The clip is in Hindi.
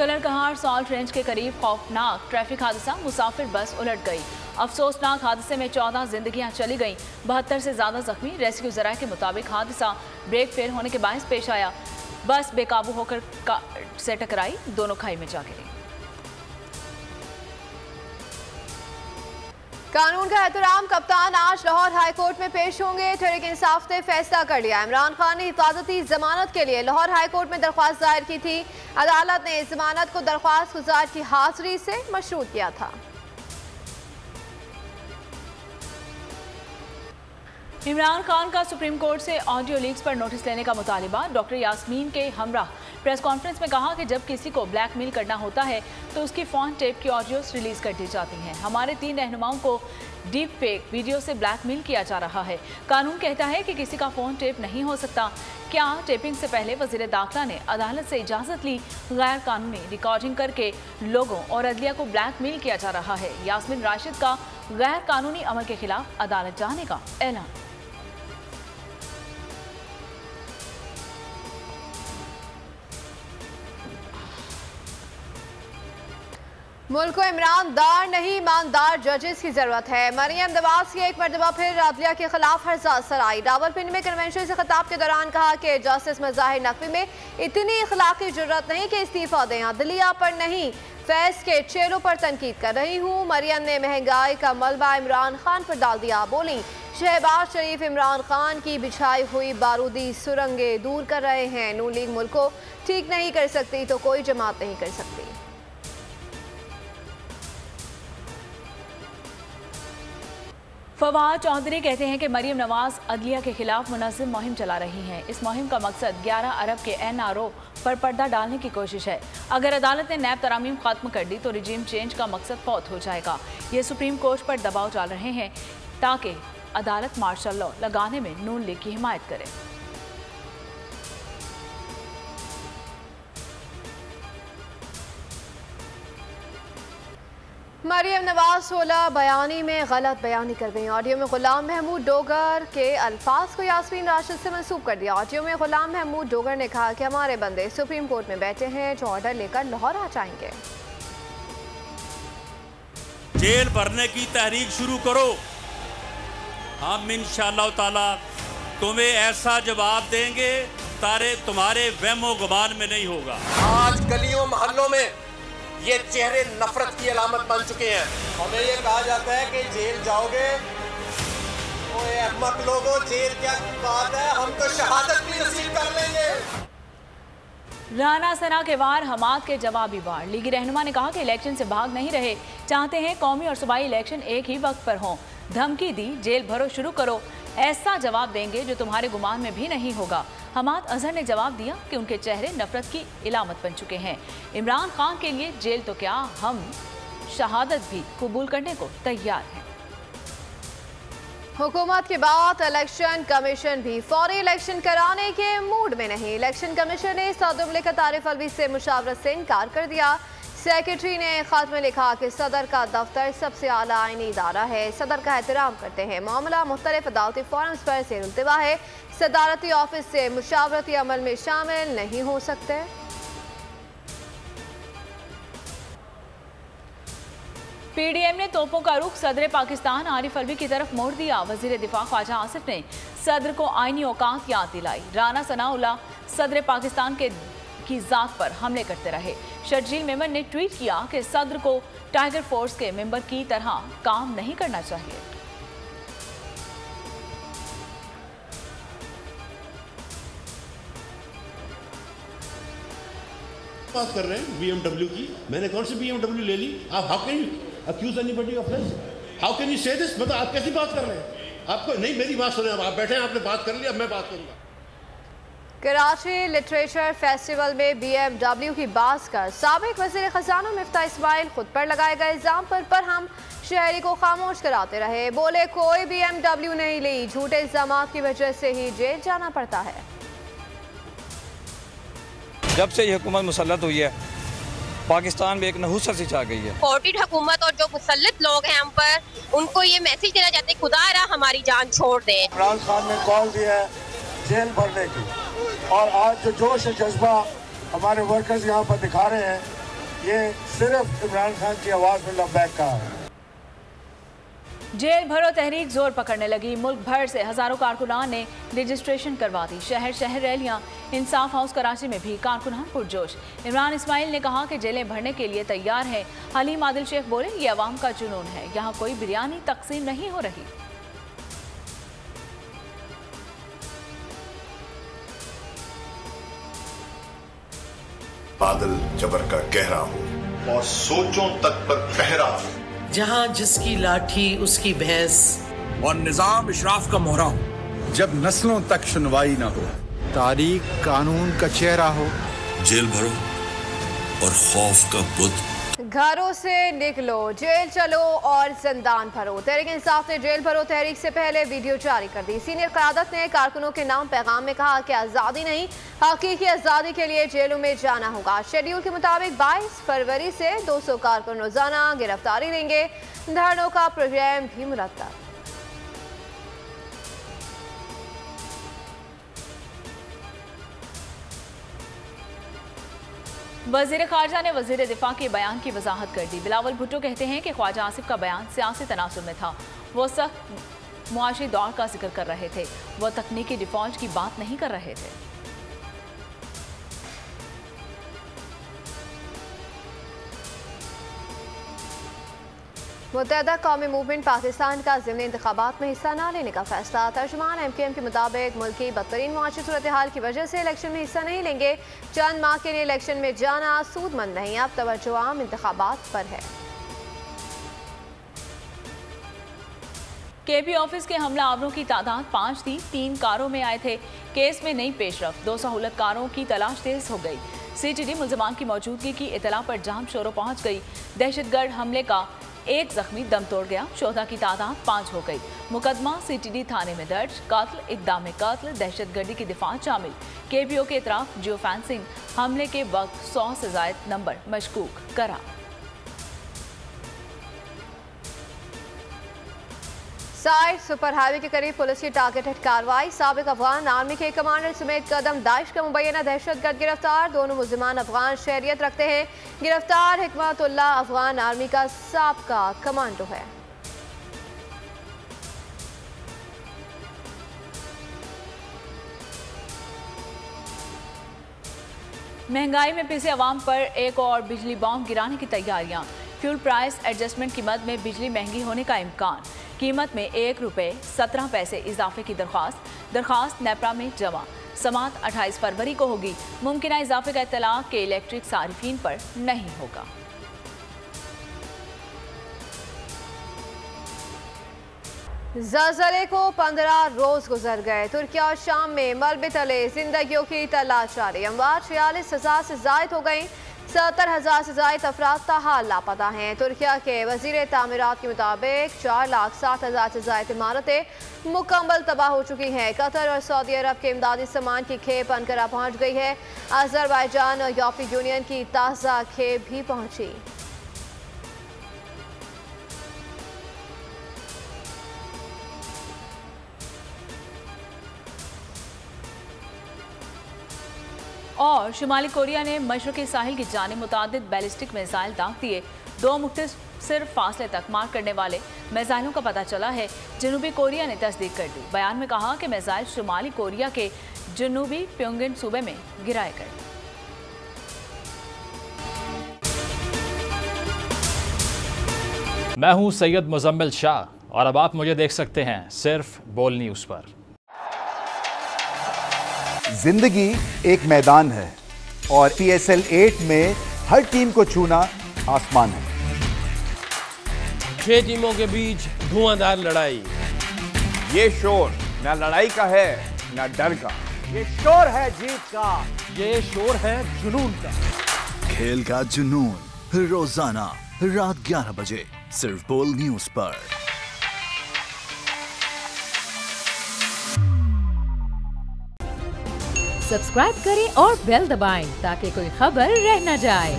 कलरकहार सॉल्ट रेंज के करीब खौफनाक ट्रैफिक हादसा, मुसाफिर बस उलट गई। अफसोसनाक हादसे में 14 जिंदगियां चली गईं, 72 से ज्यादा जख्मी। रेस्क्यू जराये के मुताबिक हादसा ब्रेक फेल होने के बायस पेश आया। बस बेकाबू होकर से टकराई, दोनों खाई में जा गिरी। कानून का एहतराम, कप्तान आज लाहौर हाई कोर्ट में पेश होंगे। तहरीक इंसाफ ने फैसला कर लिया। इमरान खान ने हिफाजती जमानत के लिए लाहौर हाई कोर्ट में दरख्वास्त दायर की थी। अदालत ने जमानत को दरख्वास्त गुजार की हाजिरी से मशरूत किया था। इमरान खान का सुप्रीम कोर्ट से ऑडियो लीक्स पर नोटिस लेने का मुतालिबा। डॉक्टर यास्मीन के हमराह प्रेस कॉन्फ्रेंस में कहा कि जब किसी को ब्लैकमेल करना होता है तो उसकी फोन टेप की ऑडियोस रिलीज कर दी जाती हैं। हमारे 3 रहनुमाओं को डीप फेक वीडियो से ब्लैकमेल किया जा रहा है। कानून कहता है कि किसी का फोन टेप नहीं हो सकता। क्या टेपिंग से पहले वजीर दाखिला ने अदालत से इजाजत ली? गैर कानूनी रिकॉर्डिंग करके लोगों और अदलिया को ब्लैकमेल किया जा रहा है। यास्मीन राशिद का गैर कानूनी अमल के खिलाफ अदालत जाने का ऐलान। मुल्क को ईमानदार नहीं ईमानदार जजेस की जरूरत है। मरियम नवाज की एक मरतबा फिर अदलिया के खिलाफ हरसराई। रावलपिंडी में कन्वेंशन से खिताब के दौरान कहा कि जस्टिस मज़ाहिर नकवी में इतनी इखलाकी जरूरत नहीं कि इस्तीफा दें। अदलिया पर नहीं, फैज के चेहरों पर तनकीद कर रही हूँ। मरियम ने महंगाई का मलबा इमरान खान पर डाल दिया। बोली, शहबाज शरीफ इमरान खान की बिछाई हुई बारूदी सुरंगें दूर कर रहे हैं। नून लीग मुल्क को ठीक नहीं कर सकती तो कोई जमात नहीं कर सकती। फवाद चौधरी कहते हैं कि मरियम नवाज अदलिया के खिलाफ मुनज़्ज़म मुहिम चला रही हैं। इस मुहिम का मकसद 11 अरब के NRO पर पर्दा डालने की कोशिश है। अगर अदालत ने नैब तरामीम खत्म कर दी तो रिजीम चेंज का मकसद फौत हो जाएगा। ये सुप्रीम कोर्ट पर दबाव डाल रहे हैं ताकि अदालत मार्शल लॉ लगाने में नून लीग की हिमायत करे। मरियम नवाज 16 बयानी में गलत बयानी कर गई। ऑडियो में गुलाम महमूद डोगर के अल्फाज को यास्मीन राशिद से मंसूब कर दिया। ऑडियो में गुलाम महमूद डोगर ने कहा कि हमारे बंदे सुप्रीम कोर्ट में बैठे हैं जो ऑर्डर लेकर लाहौर आ जाएंगे। जेल भरने की तहरीक शुरू करो, हम इंशाअल्लाह ताला तुम्हें ऐसा जवाब देंगे तारे तुम्हारे वहमो गुमान में नहीं होगा। आज गलियों मोहल्लों में ये चेहरे नफरत की अलामत बन चुके हैं। हमें ये कहा जाता है कि जेल जाओगे, ओए अहमक लोगों, जेल क्या की बात है, हम तो शहादत भी नसीब कर लेंगे। राना सना के वार हमाद के जवाबी वार। लीगी रहनुमा ने कहा कि इलेक्शन से भाग नहीं रहे, चाहते हैं कौमी और सूबाई इलेक्शन एक ही वक्त पर हों। धमकी दी, जेल भरो शुरू करो, ऐसा जवाब देंगे जो तुम्हारे गुमान में भी नहीं होगा। हमाद अजहर ने जवाब दिया कि उनके चेहरे नफरत की इलामत बन चुके हैं। इमरान खान के लिए जेल तो क्या, हम शहादत भी कबूल करने को तैयार हैं। हुकूमत के बाद इलेक्शन कमीशन भी फौरी इलेक्शन कराने के मूड में नहीं। इलेक्शन कमीशन ने सदर मुमलिकत आरिफ अलवी से मुशावरत से इनकार कर दिया। सेक्रेटरी ने खत में लिखा कि सदर का दफ्तर सबसे आला आईनी इदारा है, सदर का एहतराम करते हैं। मामला मुख्तलिफ अदालती फोरम्स पर से इल्तिवा है, सदारती ऑफिस से मुशावरती अमल में शामिल नहीं हो सकते। PDM ने तोपों का रुख सदर पाकिस्तान आरिफ अलवी की तरफ मोड़ दिया। वजीर दिफा ख्वाजा आसिफ ने सदर को आईनी औकात याद दिलाई। राना सनाउल्लाह सदर पाकिस्तान की जात पर हमले करते रहे। शर्जील मेमन ने ट्वीट किया कि सदर को टाइगर फोर्स के मेंबर की तरह काम नहीं करना चाहिए। बात कर रहे हैं BMW की, मैंने कौन सी BMW ले ली? आप how can you accuse anybody of this? How can you say this? मतलब आप कैसी बात कर रहे हैं? आपको नहीं, मेरी बात सुने, आप बैठे हैं, आपने बात कर ली, अब मैं बात करूंगा। कराची लिटरेचर फेस्टिवल में BMW की बात कर साबिक वज़ीर ख़ज़ाना मिफ्ता इस्माइल खुद पर लगाए गए इल्ज़ाम पर हम शहरी को खामोश कराते रहे। बोले कोई BMW नहीं ली, झूठे इल्ज़ामात की वजह से ही जेल जाना पड़ता है। जब से ये हुकूमत मुसल्लत हुई है पाकिस्तान में एक नहुसत सी छा गई है। कोर्टेड हुकूमत और जो मुसल्लत लोग हैं हम पर, उनको ये मैसेज देना चाहते हैं खुदारा हमारी जान छोड़ दे। इमरान खान ने कॉल दिया है जेल भरने की, और आज जो जोश जज्बा हमारे वर्कर्स यहाँ पर दिखा रहे हैं ये सिर्फ इमरान खान की आवाज़ में लब्बैक कहा है। जेल भरो तहरीक जोर पकड़ने लगी। मुल्क भर से हजारों कारकुनान ने रजिस्ट्रेशन करवा दी। शहर शहर रैलियां। इंसाफ हाउस कराची में भी कारकुनान पुरजोश। इमरान इस्माइल ने कहा कि जेलें भरने के लिए तैयार हैं। हलीम आदिल शेख बोले, ये अवाम का जुनून है, यहाँ कोई बिरयानी तकसीम नहीं हो रही। बादल जबर का गहरा हो और सोचों तक पर पहरा हो, जहां जिसकी लाठी उसकी भैंस और निजाम इशराफ का मोहरा हो, जब नस्लों तक सुनवाई ना हो, तारीख कानून का चेहरा हो। जेल भरो और खौफ का बुत। घरों से निकलो, जेल चलो और जिंदान भरो। तहरीक इंसाफ ने जेल भरो तहरीक से पहले वीडियो जारी कर दी। सीनियर क़यादत ने कारकुनों के नाम पैगाम में कहा कि आज़ादी नहीं, हकीकी आज़ादी के लिए जेलों में जाना होगा। शेड्यूल के मुताबिक 22 फरवरी से 200 कारकुन रोजाना गिरफ्तारी देंगे। धरनों का प्रोग्राम भी मुरतब। वज़ीर ख़ारजा ने वज़ीर दिफा के बयान की वजाहत कर दी। बिलावल भुट्टो कहते हैं कि ख्वाजा आसिफ का बयान सियासी तनासुर में था। वो सख्त मुआशी दौर का जिक्र कर रहे थे, वो तकनीकी डिफॉल्ट की बात नहीं कर रहे थे। मुत्तहदा कौमी मूवमेंट पाकिस्तान का ज़िमनी इंतखाबात में हिस्सा न लेने का फैसला। तर्जुमान MKM के मुताबिक मुल्क की बदतरीन मुआशी सूरत हाल की वजह से इलेक्शन में हिस्सा नहीं लेंगे। चंद माह के लिए इलेक्शन में जाना सूदमंद नहीं, अब तवज्जो आम इंतखाबात पर है। KP ऑफिस के हमला आवरों की तादाद 5 थी, 3 कारों में आए थे। केस में नई पेशरफ, 2 सहूलतकारों की तलाश तेज हो गई। CTD मुल्ज़मान की मौजूदगी की इतला पर जाम शोरों पहुंच गई। दहशतगर्द हमले का एक जख्मी दम तोड़ गया। शोधा की तादाद 5 हो गई। मुकदमा CTD थाने में दर्ज। कातिल, इक़दाम कातिल, दहशतगर्दी की दिफा शामिल। KPO के इतराफ जियो फेंसिंग, हमले के वक्त 100 से ज़ायद नंबर मशकूक करा। साइड सुपर हाईवे के करीब पुलिस की टारगेटेड कार्रवाई। साबिक अफगान आर्मी के कमांडर समेत कदम दाइश का मुबैना दहशतगर्द गिरफ्तार। दोनों मुल्ज़िमान अफगान शहरियत रखते हैं। गिरफ्तार हिकमतुल्लाह अफगान आर्मी का साबका कमांडो है। महंगाई में पिसे अवाम पर एक और बिजली बॉम्ब गिराने की तैयारियां। फ्यूल प्राइस एडजस्टमेंट की मद में बिजली महंगी होने का इम्कान। कीमत में 1 रुपये 17 पैसे इजाफे की दरख्वास्त नेपरा में जमा। समात 28 फरवरी को होगी। मुमकिन इजाफे का इत्तलाक के इलेक्ट्रिक सारिफीन पर नहीं होगा। ज़लज़ले को 15 रोज गुजर गए। तुर्किया और शाम में मलबे तले जिंदगियों की तलाश जारी। अमवात 46,000 से जायद हो गई। 70,000 से जायद अफराद ताहाल लापता हैं। तुर्किया के वजीर तामीरात के मुताबिक 4,07,000 से जायद इमारतें मुकम्मल तबाह हो चुकी हैं। कतर और सऊदी अरब के इमदादी सामान की खेप अनकरा पहुँच गई है। अजरबैजान और यूरोपीय यूनियन की ताज़ा खेप भी पहुँची। और शुमाली कोरिया ने मशरक़ी साहिल की जानिब मुतादिद बैलिस्टिक मिसाइल दाग दिए। 2 मुख्तसर फासले तक मार करने वाले मिसाइलों का पता चला है। जनूबी कोरिया ने तस्दीक कर दी। बयान में कहा कि मिसाइल शुमाली कोरिया के जनूबी प्योंगयॉन्ग सूबे में गिराए गए। मैं हूं सैयद मुजम्मिल शाह और अब आप मुझे देख सकते हैं सिर्फ बोल न्यूज़ पर। जिंदगी एक मैदान है और PSL 8 में हर टीम को छूना आसमान है। 6 टीमों के बीच धुआंधार लड़ाई। ये शोर न लड़ाई का है न डर का, ये शोर है जीत का, ये शोर है जुनून का। खेल का जुनून रोजाना रात 11 बजे सिर्फ बोल न्यूज़ पर। सब्सक्राइब करें और बेल दबाएं ताकि कोई खबर रह न जाए।